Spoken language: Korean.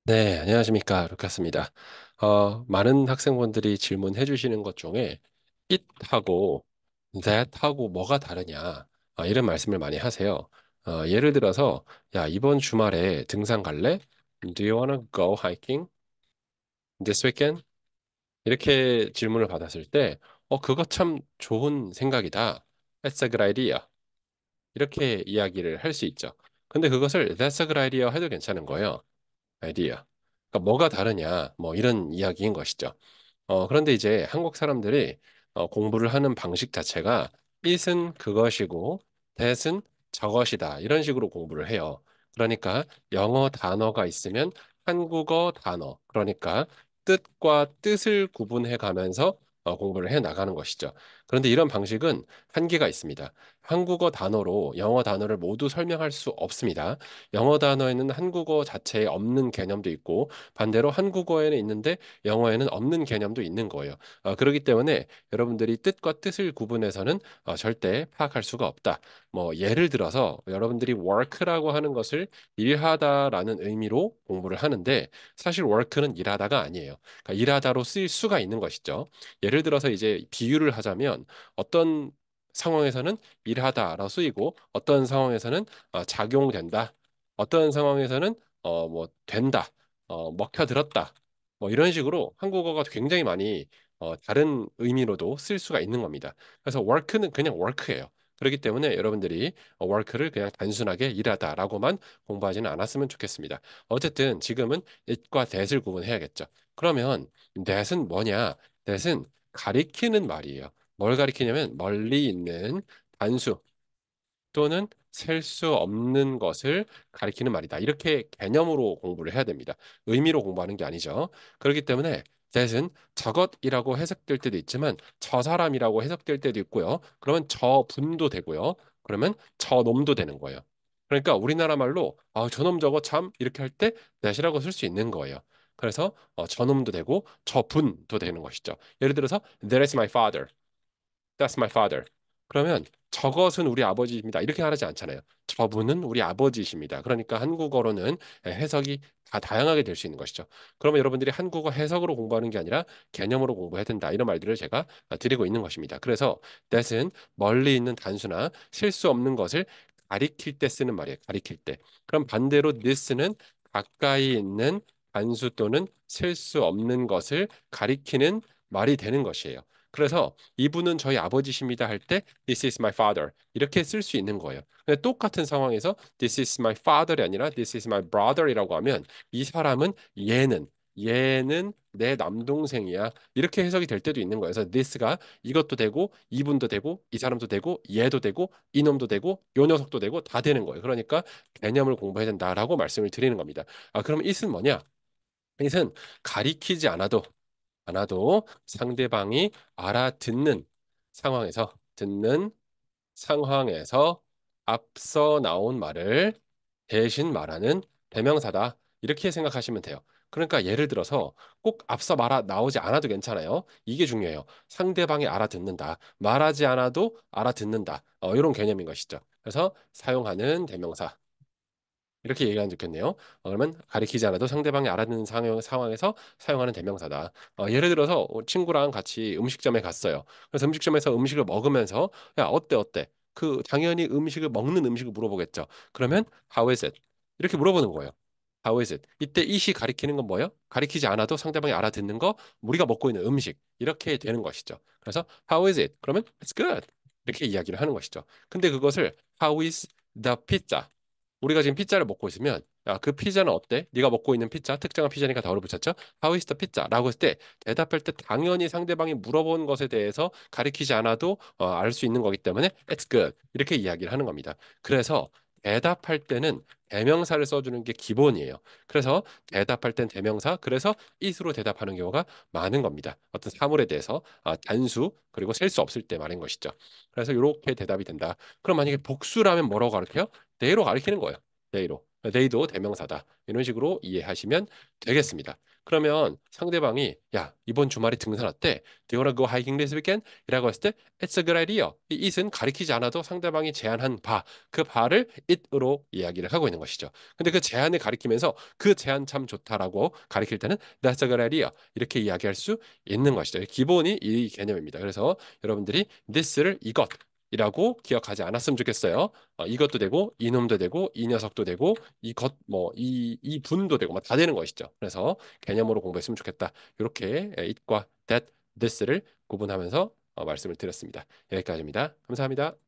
네, 안녕하십니까. 루카스입니다. 많은 학생분들이 질문해 주시는 것 중에 it하고 that하고 뭐가 다르냐, 이런 말씀을 많이 하세요. 예를 들어서, 야, 이번 주말에 등산 갈래? Do you wanna go hiking this weekend? 이렇게 질문을 받았을 때, 그거 참 좋은 생각이다. That's a good idea. 이렇게 이야기를 할 수 있죠. 근데 그것을 That's a good idea 해도 괜찮은 거예요. 아이디어. 그러니까 뭐가 다르냐, 뭐 이런 이야기인 것이죠. 그런데 이제 한국 사람들이 공부를 하는 방식 자체가 it은 그것이고 that은 저것이다. 이런 식으로 공부를 해요. 그러니까 영어 단어가 있으면 한국어 단어, 그러니까 뜻과 뜻을 구분해 가면서 공부를 해 나가는 것이죠. 그런데 이런 방식은 한계가 있습니다. 한국어 단어로 영어 단어를 모두 설명할 수 없습니다. 영어 단어에는 한국어 자체에 없는 개념도 있고 반대로 한국어에는 있는데 영어에는 없는 개념도 있는 거예요. 그렇기 때문에 여러분들이 뜻과 뜻을 구분해서는 절대 파악할 수가 없다. 뭐 예를 들어서 여러분들이 work라고 하는 것을 일하다라는 의미로 공부를 하는데 사실 work는 일하다가 아니에요. 그러니까 일하다로 쓰일 수가 있는 것이죠. 예를 들어서 이제 비유를 하자면 어떤 상황에서는 일하다라고 쓰이고 어떤 상황에서는 작용된다. 어떤 상황에서는 뭐 된다. 먹혀들었다. 뭐 이런 식으로 한국어가 굉장히 많이 다른 의미로도 쓸 수가 있는 겁니다. 그래서 work는 그냥 work예요. 그렇기 때문에 여러분들이 work를 그냥 단순하게 일하다라고만 공부하지는 않았으면 좋겠습니다. 어쨌든 지금은 it과 that을 구분해야겠죠. 그러면 that은 뭐냐? that은 가리키는 말이에요. 뭘 가리키냐면 멀리 있는 단수 또는 셀 수 없는 것을 가리키는 말이다. 이렇게 개념으로 공부를 해야 됩니다. 의미로 공부하는 게 아니죠. 그렇기 때문에 that은 저것이라고 해석될 때도 있지만 저 사람이라고 해석될 때도 있고요. 그러면 저 분도 되고요. 그러면 저 놈도 되는 거예요. 그러니까 우리나라 말로 저놈 저거 참 이렇게 할 때 that이라고 쓸 수 있는 거예요. 그래서 저놈도 되고 저 분도 되는 것이죠. 예를 들어서 That is my father. That's my father. 그러면 저것은 우리 아버지입니다. 이렇게 말하지 않잖아요. 저분은 우리 아버지이십니다. 그러니까 한국어로는 해석이 다 다양하게 될 수 있는 것이죠. 그러면 여러분들이 한국어 해석으로 공부하는 게 아니라 개념으로 공부해야 된다. 이런 말들을 제가 드리고 있는 것입니다. 그래서 that은 멀리 있는 단수나 실 수 없는 것을 가리킬 때 쓰는 말이에요. 가리킬 때. 그럼 반대로 this는 가까이 있는 단수 또는 셀 수 없는 것을 가리키는 말이 되는 것이에요. 그래서 이분은 저희 아버지십니다 할 때 This is my father 이렇게 쓸 수 있는 거예요. 근데 똑같은 상황에서 This is my father이 아니라 This is my brother이라고 하면 이 사람은 얘는 내 남동생이야 이렇게 해석이 될 때도 있는 거예요. 그래서 this가 이것도 되고 이분도 되고 이 사람도 되고 얘도 되고 이놈도 되고 요 녀석도 되고 다 되는 거예요. 그러니까 개념을 공부해야 된다라고 말씀을 드리는 겁니다. 그럼 it은 뭐냐? it은 가리키지 않아도 상대방이 알아듣는 상황에서 듣는 상황에서 앞서 나온 말을 대신 말하는 대명사다. 이렇게 생각하시면 돼요. 그러니까 예를 들어서 꼭 앞서 말아 나오지 않아도 괜찮아요. 이게 중요해요. 상대방이 알아듣는다. 말하지 않아도 알아듣는다. 이런 개념인 것이죠. 그래서 사용하는 대명사. 이렇게 얘기하면 좋겠네요. 그러면 가리키지 않아도 상대방이 알아듣는 상황에서 사용하는 대명사다. 예를 들어서 친구랑 같이 음식점에 갔어요. 그래서 음식점에서 음식을 먹으면서 야 어때 어때? 그 당연히 음식을 먹는 음식을 물어보겠죠. 그러면 How is it? 이렇게 물어보는 거예요. How is it? 이때 it이 가리키는 건 뭐예요? 가리키지 않아도 상대방이 알아듣는 거 우리가 먹고 있는 음식 이렇게 되는 것이죠. 그래서 How is it? 그러면 It's good. 이렇게 이야기를 하는 것이죠. 근데 그것을 How is the pizza? 우리가 지금 피자를 먹고 있으면 야, 그 피자는 어때? 네가 먹고 있는 피자, 특정한 피자니까 덜어 붙였죠? How is the pizza? 라고 했을 때 대답할 때 당연히 상대방이 물어본 것에 대해서 가리키지 않아도 알 수 있는 거기 때문에 It's good. 이렇게 이야기를 하는 겁니다. 그래서 대답할 때는 대명사를 써주는 게 기본이에요. 그래서 대답할 땐 대명사, 그래서 it으로 대답하는 경우가 많은 겁니다. 어떤 사물에 대해서 단수, 그리고 셀 수 없을 때 말인 것이죠. 그래서 이렇게 대답이 된다. 그럼 만약에 복수라면 뭐라고 가르쳐요? 대로 가리키는 거예요. 대로. they도 대명사다. 이런 식으로 이해하시면 되겠습니다. 그러면 상대방이 야, 이번 주말에 등산 어때? Do you wanna go hiking this weekend? 이라고 했을 때 It's a good idea. 이 it은 가리키지 않아도 상대방이 제안한 바, 그 바를 it으로 이야기를 하고 있는 것이죠. 근데 그 제안을 가리키면서 그 제안 참 좋다라고 가리킬 때는 That's a good idea. 이렇게 이야기할 수 있는 것이죠. 기본이 이 개념입니다. 그래서 여러분들이 this를 이것 이라고 기억하지 않았으면 좋겠어요. 이것도 되고 이놈도 되고 이 녀석도 되고 이것 뭐 이 분도 되고 뭐 다 되는 것이죠. 그래서 개념으로 공부했으면 좋겠다. 이렇게 it과 that, this를 구분하면서 말씀을 드렸습니다. 여기까지입니다. 감사합니다.